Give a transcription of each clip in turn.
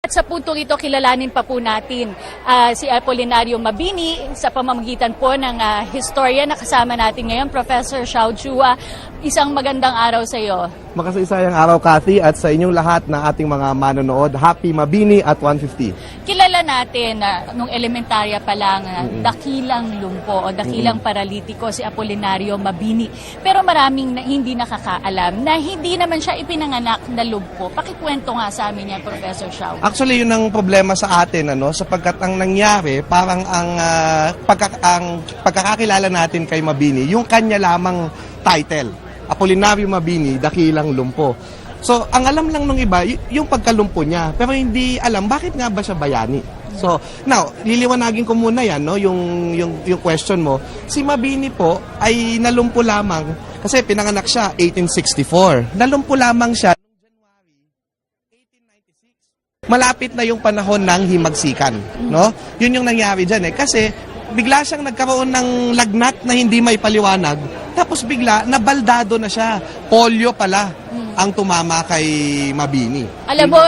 At sa puntong ito, kilalanin pa po natin si Apolinario Mabini sa pamamagitan po ng historian na kasama natin ngayon, Professor Xiao Chua. Isang magandang araw sa iyo. Makasaysayang araw, Cathy, at sa inyong lahat na ating mga manonood. Happy Mabini at 150. Kilala natin nung elementarya pa lang dakilang lumpo o dakilang paralitiko si Apolinario Mabini. Pero maraming hindi nakakaalam na hindi naman siya ipinanganak na lumpo. Pakikwento nga sa amin yan, Professor Xiao. Actually, yun ang problema sa atin, sapagkat ang nangyari, parang ang pagkakakilala natin kay Mabini, yung kanya lamang title, Apolinario Mabini, dakilang lumpo. So, ang alam lang nung iba, yung pagkalumpo niya, pero hindi alam bakit nga ba siya bayani. So, now, liliwanagin ko muna yan, yung question mo. Si Mabini po ay nalumpo lamang, kasi pinanganak siya 1864. Nalumpo lamang siya noong January 1896. Malapit na yung panahon ng himagsikan, no? Yun yung nangyari dyan kasi bigla siyang nagkaroon ng lagnat na hindi may paliwanag, tapos bigla nabaldado na siya. Polio pala ang tumama kay Mabini. Alam mo,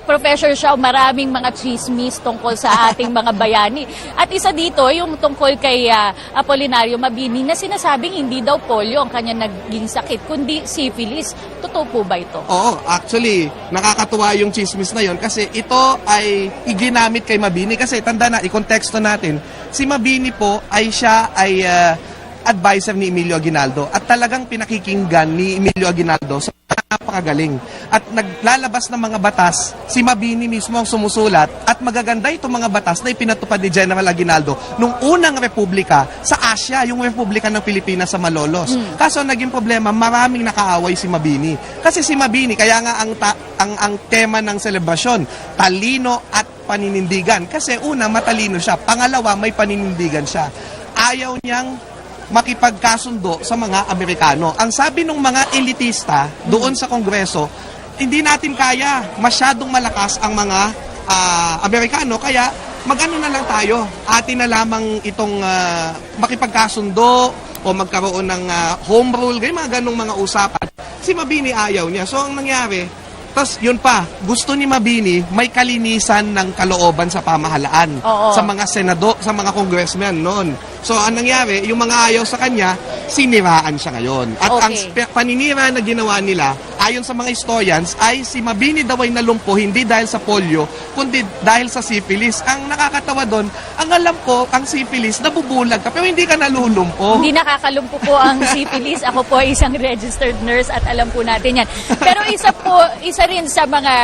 Professor Xiao, maraming mga chismis tungkol sa ating mga bayani. At isa dito, yung tungkol kay Apolinario Mabini na sinasabing hindi daw polio ang kanya naging sakit, kundi syphilis. Totoo po ba ito? Oo, actually, nakakatuwa yung chismis na yon kasi ito ay iginamit kay Mabini. Kasi tanda na, ikonteksto natin, si Mabini po ay siya ay advisor ni Emilio Aguinaldo at talagang pinakikinggan ni Emilio Aguinaldo sa napakagaling. At naglalabas ng mga batas, si Mabini mismo ang sumusulat at magaganda itong mga batas na ipinatupad ni General Aguinaldo nung unang republika sa Asia, yung Republika ng Pilipinas sa Malolos. Kaso naging problema, maraming nakaaway si Mabini. Kasi si Mabini, kaya nga ang tema ng selebrasyon, talino at paninindigan. Kasi una, matalino siya. Pangalawa, may paninindigan siya. Ayaw niyang makipagkasundo sa mga Amerikano. Ang sabi ng mga elitista doon sa Kongreso, hindi natin kaya, masyadong malakas ang mga Amerikano, kaya mag-ano na lang tayo, atin na lamang itong makipagkasundo o magkaroon ng home rule, mga ganong mga usapan. Si Mabini ayaw niya. So ang nangyari, tapos yun pa, gusto ni Mabini may kalinisan ng kalooban sa pamahalaan. Oo. Sa mga senado, sa mga congressmen noon. So ang nangyari, yung mga ayaw sa kanya, siniraan siya ngayon. At ang paninira na ginawa nila, ayon sa mga historians, ay si Mabini daw ay nalumpo hindi dahil sa polio, kundi dahil sa syphilis. Ang nakakatawa doon, ang alam ko, ang syphilis, nabubulag ka, pero hindi ka nalulumpo. Hindi nakakalumpo po ang syphilis. Ako po ay isang registered nurse at alam po natin yan. Pero isa rin sa mga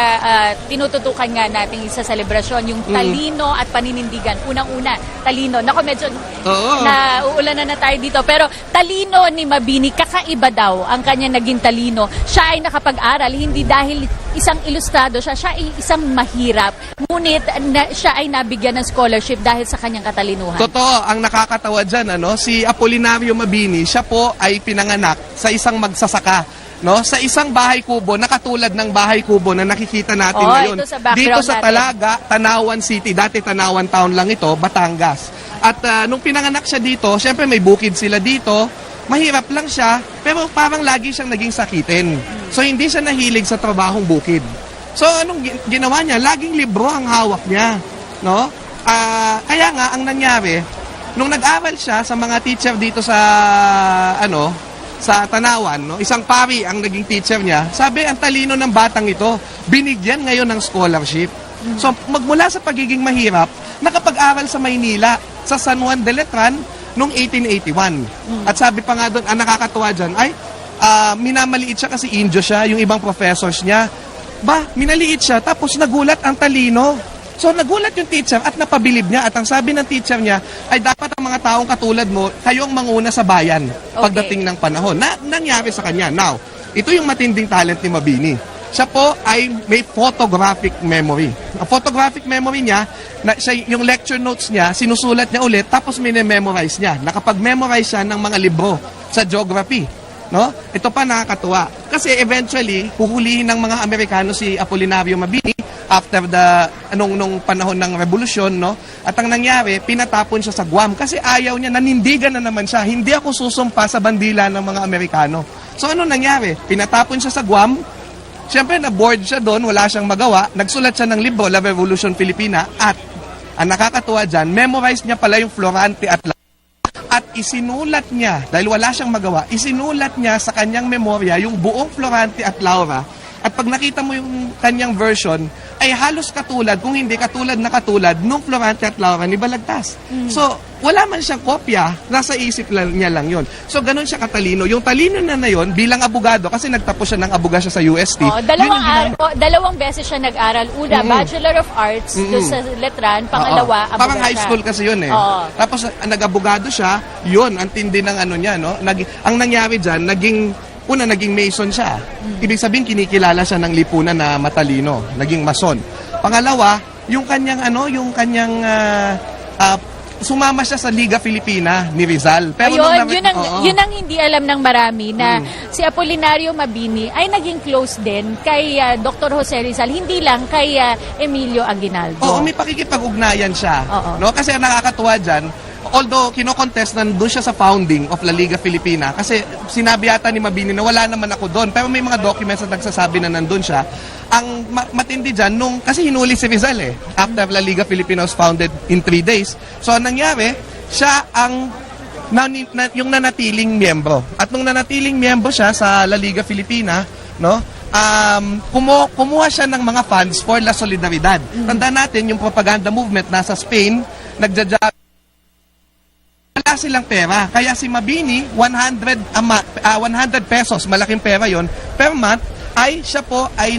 tinututukan nga nating isa selebrasyon, yung talino at paninindigan. Unang-una, talino. Naku, medyo na uulanan na tayo dito. Pero talino ni Mabini, kakaiba daw ang kanya naging talino. Siya ay nakapag-aral, hindi dahil isang ilustrado siya, siya ay isang mahirap. Ngunit siya ay nabigyan ng scholarship dahil sa kanyang katalinuhan. Totoo, ang nakakatawa dyan, si Apolinario Mabini, siya po ay pinanganak sa isang magsasaka. Sa isang bahay kubo, nakatulad ng bahay kubo na nakikita natin ngayon. Dito sa Talaga, Tanawan City, dati Tanawan Town lang ito, Batangas. At nung pinanganak siya dito, syempre may bukid sila dito, mahirap lang siya, pero parang lagi siyang naging sakitin. So hindi siya nahilig sa trabahong bukid. So anong ginawa niya? Laging libro ang hawak niya. Kaya nga, ang nangyari, nung nag-aral siya sa mga teacher dito sa sa Tanawan, isang pari ang naging teacher niya, sabi, ang talino ng batang ito, binigyan ngayon ng scholarship. So, magmula sa pagiging mahirap, nakapag-aral sa Maynila, sa San Juan de Letran, noong 1881. At sabi pa nga doon, ang nakakatuwa dyan, ay, minamaliit siya kasi Indio siya, yung ibang professors niya. Minaliit siya, tapos nagulat ang talino. So nagulat yung teacher at napabilib niya at ang sabi ng teacher niya ay dapat ang mga taong katulad mo, kayong manguna sa bayan pagdating ng panahon. Nangyari sa kanya. Now, ito yung matinding talent ni Mabini. Siya po ay may photographic memory. Ang photographic memory niya, yung lecture notes niya, sinusulat niya ulit tapos memorize niya. Nakapag-memorize siya ng mga libro sa geography. Ito pa nakakatuwa. Kasi eventually, huhulihin ng mga Amerikano si Apolinario Mabini after nung panahon ng revolusyon, At ang nangyari, pinatapon siya sa Guam kasi ayaw niya, nanindigan na naman siya. Hindi ako susumpa sa bandila ng mga Amerikano. So ano nangyari? Pinatapon siya sa Guam, Siyempre, na-board siya doon, wala siyang magawa. Nagsulat siya ng libro, La Revolution Filipina, at ang nakakatuwa dyan, memorize niya pala yung Florante at Laura. At isinulat niya, dahil wala siyang magawa, isinulat niya sa kanyang memorya yung buong Florante at Laura. At pag nakita mo yung kanyang version, ay halos katulad, kung hindi katulad na katulad, nung Florante at Laura ni Balagtas. So, wala man siyang kopya, nasa isip niya lang yun. So, ganun siya katalino. Yung talino na yun, bilang abogado, kasi nagtapos siya ng abogasya sa UST. Dalawang beses siya nag-aral. Una, Bachelor of Arts doon sa Letran. Pangalawa, abogasya. Parang high school kasi yun eh. Tapos, nag-abogado siya, yun, ang tindi ng ano niya, no? Ang nangyari dyan, naging Mason siya. Ibig sabihin, kinikilala siya ng lipunan na matalino. Naging Mason. Pangalawa, yung kanyang sumama siya sa Liga Filipina ni Rizal. Pero yun ang hindi alam ng marami na si Apolinario Mabini ay naging close din kay Dr. Jose Rizal, hindi lang kay Emilio Aguinaldo. Oo, may pakikipag-ugnayan siya. No? Kasi ang nakakatuwa dyan, although kinokontest nandun siya sa founding of La Liga Filipina, kasi sinabi yata ni Mabini na wala naman ako doon, pero may mga documents na nagsasabi na nandun siya. Ang matindi dyan, kasi hinuli si Rizal after La Liga Filipina was founded in 3 days. So, ang nangyari, siya ang yung nanatiling miyembro. At nung nanatiling miyembro siya sa La Liga Filipina, no, kumuha siya ng mga funds for La Solidaridad. Tandaan natin, yung propaganda movement nasa Spain, wala silang pera. Kaya si Mabini, 100 pesos, malaking pera yon per month, ay siya po ay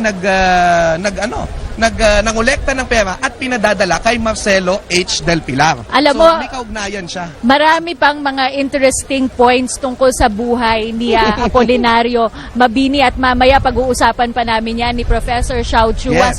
nangolekta ng pera at pinadadala kay Marcelo H. Del Pilar. Alam mo, may kaugnayan siya. Marami pang mga interesting points tungkol sa buhay ni Apolinario Mabini at mamaya pag-uusapan pa namin yan ni Professor Xiao Chua. Yes.